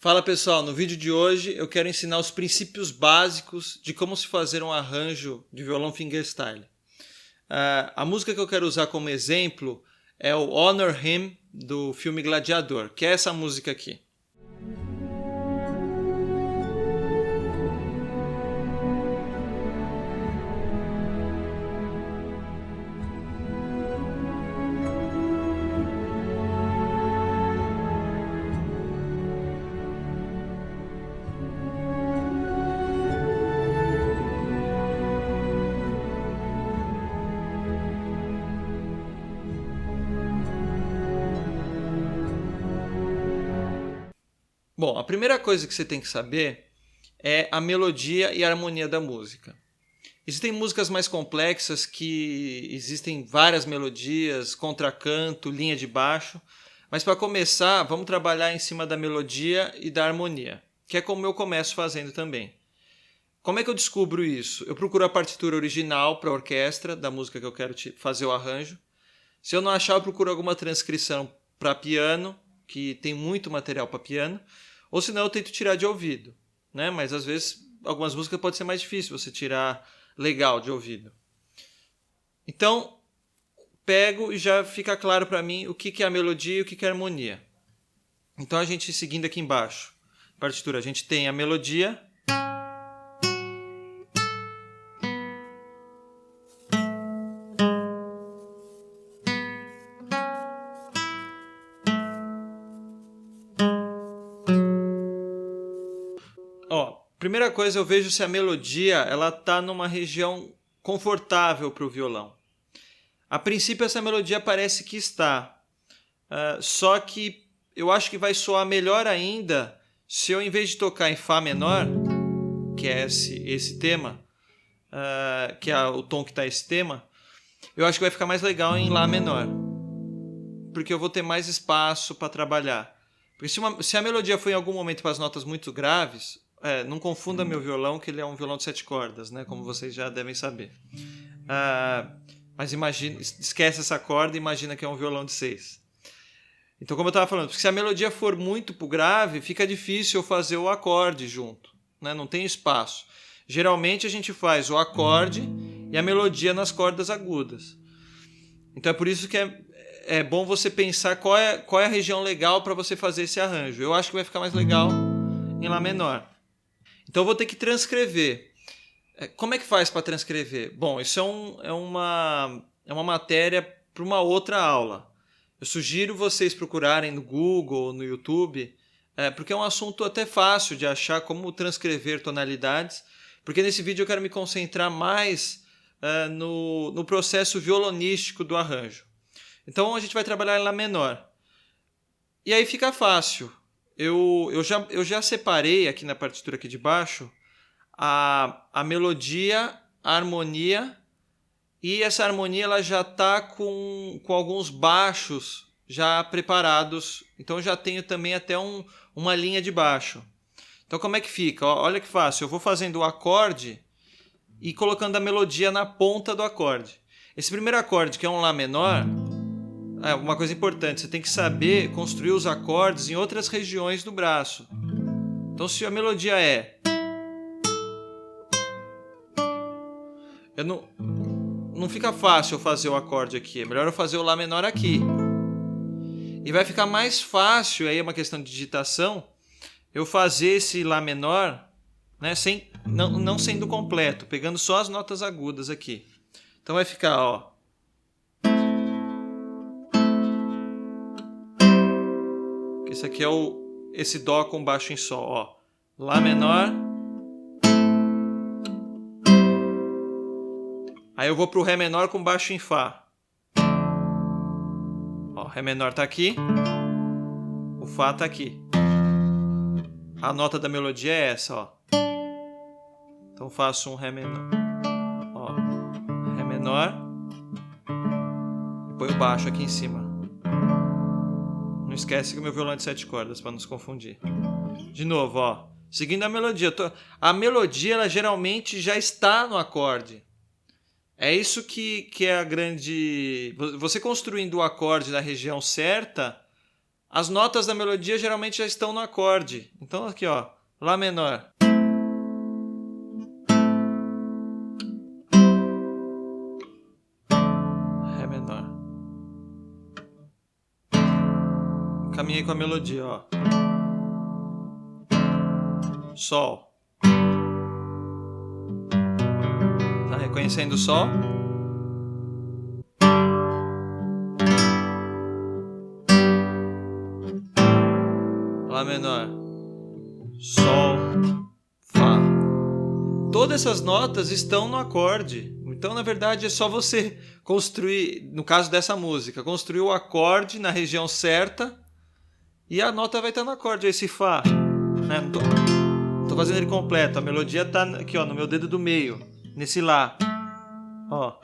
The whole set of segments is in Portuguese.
Fala pessoal, no vídeo de hoje eu quero ensinar os princípios básicos de como se fazer um arranjo de violão fingerstyle. A música que eu quero usar como exemplo é o Honor Him do filme Gladiador, que é essa música aqui. Bom, a primeira coisa que você tem que saber é a melodia e a harmonia da música. Existem músicas mais complexas que existem várias melodias, contracanto, linha de baixo, mas para começar, vamos trabalhar em cima da melodia e da harmonia, que é como eu começo fazendo também. Como é que eu descubro isso? Eu procuro a partitura original para a orquestra da música que eu quero fazer o arranjo. Se eu não achar, eu procuro alguma transcrição para piano, que tem muito material para piano, ou senão eu tento tirar de ouvido, né? Mas às vezes algumas músicas pode ser mais difícil você tirar legal de ouvido. Então, pego e já fica claro para mim o que é a melodia e o que é a harmonia. Então a gente seguindo aqui embaixo, partitura, a gente tem a melodia. Primeira coisa, eu vejo se a melodia ela está numa região confortável para o violão. A princípio, essa melodia parece que está. Só que eu acho que vai soar melhor ainda se eu, em vez de tocar em Fá menor, que é esse tema, que é o tom que está esse tema, eu acho que vai ficar mais legal em Lá menor. Porque eu vou ter mais espaço para trabalhar. Porque se a melodia for em algum momento para as notas muito graves... não confunda meu violão, que ele é um violão de 7 cordas, né? Como vocês já devem saber. Mas esquece essa corda e imagina que é um violão de 6. Então, como eu estava falando, se a melodia for muito pro grave, fica difícil eu fazer o acorde junto, né? Não tem espaço. Geralmente a gente faz o acorde e a melodia nas cordas agudas. Então é por isso que é bom você pensar qual é a região legal para você fazer esse arranjo. Eu acho que vai ficar mais legal em Lá menor. Então eu vou ter que transcrever. Como é que faz para transcrever? Bom, isso é uma matéria para uma outra aula. Eu sugiro vocês procurarem no Google ou no YouTube, porque é um assunto até fácil de achar como transcrever tonalidades, porque nesse vídeo eu quero me concentrar mais no processo violonístico do arranjo. Então a gente vai trabalhar em Lá menor. E aí fica fácil. Eu já separei aqui na partitura aqui de baixo a melodia, a harmonia, e essa harmonia ela já está com alguns baixos já preparados. Então eu já tenho também até uma linha de baixo. Então como é que fica? Olha que fácil. Eu vou fazendo o acorde e colocando a melodia na ponta do acorde. Esse primeiro acorde, que é um Lá menor... uma coisa importante, você tem que saber construir os acordes em outras regiões do braço. Então, se a melodia não fica fácil eu fazer o acorde aqui, é melhor eu fazer o Lá menor aqui. E vai ficar mais fácil, aí é uma questão de digitação, eu fazer esse Lá menor, né, não sendo completo, pegando só as notas agudas aqui. Então vai ficar, ó. Esse aqui é esse Dó com baixo em Sol, ó. Lá menor. Aí eu vou pro Ré menor com baixo em Fá. Ó, Ré menor tá aqui. O Fá tá aqui. A nota da melodia é essa, ó. Então faço um Ré menor. Ó, Ré menor. E põe o baixo aqui em cima. Não esquece que o meu violão é de 7 cordas, para não se confundir. De novo, ó. Seguindo a melodia. A melodia, ela geralmente já está no acorde. É isso que é a grande... Você construindo o acorde na região certa, as notas da melodia geralmente já estão no acorde. Então aqui, ó, Lá menor. Ré menor. Caminhei com a melodia, ó. Sol. Tá reconhecendo o Sol? Lá menor. Sol. Fá. Todas essas notas estão no acorde. Então, na verdade, é só você construir, no caso dessa música, construir o acorde na região certa e a nota vai estar no acorde. Esse Fá, né? Não tô fazendo ele completo. A melodia tá aqui, ó, no meu dedo do meio, nesse Lá. Ó.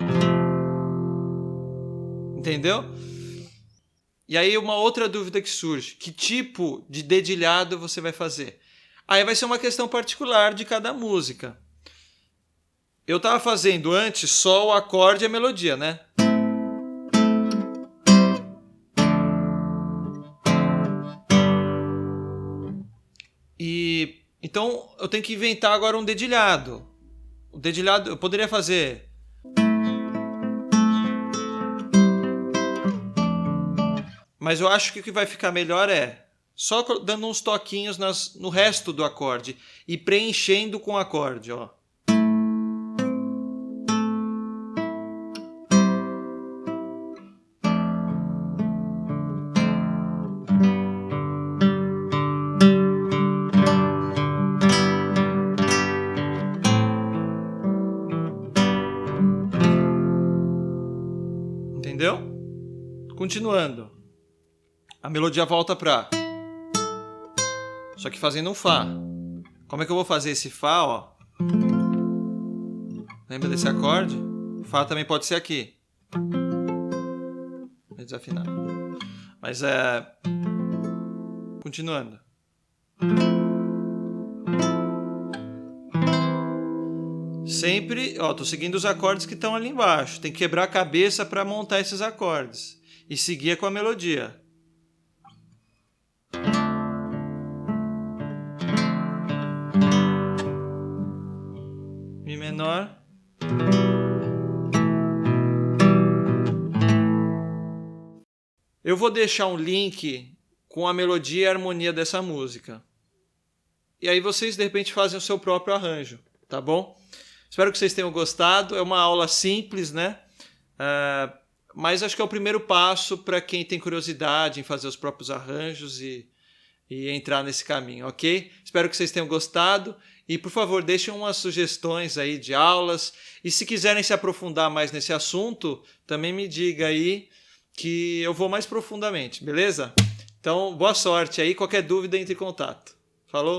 Entendeu? E aí uma outra dúvida que surge. Que tipo de dedilhado você vai fazer? Aí vai ser uma questão particular de cada música. Eu estava fazendo antes só o acorde e a melodia, né? E então eu tenho que inventar agora um dedilhado. O dedilhado eu poderia fazer. Mas eu acho que o que vai ficar melhor é só dando uns toquinhos no resto do acorde e preenchendo com o acorde, ó. Entendeu? Continuando. A melodia volta pra... Só que fazendo um Fá. Como é que eu vou fazer esse Fá, ó? Lembra desse acorde? Fá também pode ser aqui. É desafinado. Mas é... Continuando. Sempre, ó, tô seguindo os acordes que estão ali embaixo. Tem que quebrar a cabeça para montar esses acordes. E seguir com a melodia. Mi menor. Eu vou deixar um link com a melodia e a harmonia dessa música. E aí vocês de repente fazem o seu próprio arranjo, tá bom? Espero que vocês tenham gostado. É uma aula simples, né? Mas acho que é o primeiro passo para quem tem curiosidade em fazer os próprios arranjos e entrar nesse caminho, ok? Espero que vocês tenham gostado. E, por favor, deixem umas sugestões aí de aulas. E se quiserem se aprofundar mais nesse assunto, também me diga aí que eu vou mais profundamente, beleza? Então, boa sorte aí. Qualquer dúvida, entre em contato. Falou?